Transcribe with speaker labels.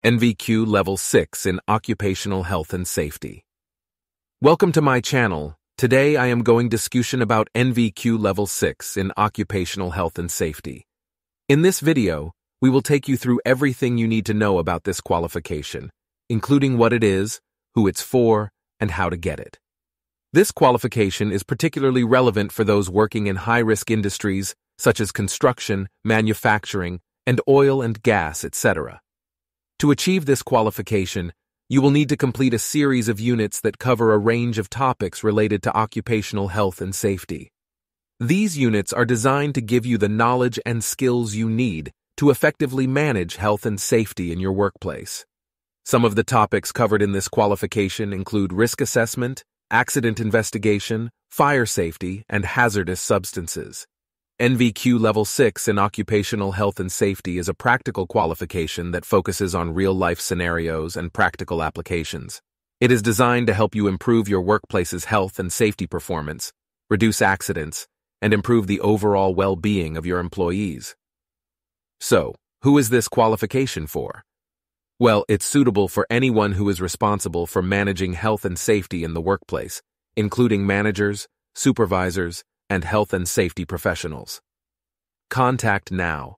Speaker 1: NVQ Level 6 in Occupational Health and Safety. Welcome to my channel. Today I am going discussion about NVQ Level 6 in Occupational Health and Safety. In this video, we will take you through everything you need to know about this qualification, including what it is, who it's for, and how to get it. This qualification is particularly relevant for those working in high-risk industries such as construction, manufacturing, and oil and gas, etc. To achieve this qualification, you will need to complete a series of units that cover a range of topics related to occupational health and safety. These units are designed to give you the knowledge and skills you need to effectively manage health and safety in your workplace. Some of the topics covered in this qualification include risk assessment, accident investigation, fire safety, and hazardous substances. NVQ Level 6 in Occupational Health and Safety is a practical qualification that focuses on real-life scenarios and practical applications. It is designed to help you improve your workplace's health and safety performance, reduce accidents, and improve the overall well-being of your employees. So, who is this qualification for? Well, it's suitable for anyone who is responsible for managing health and safety in the workplace, including managers, supervisors, and health and safety professionals. Contact now.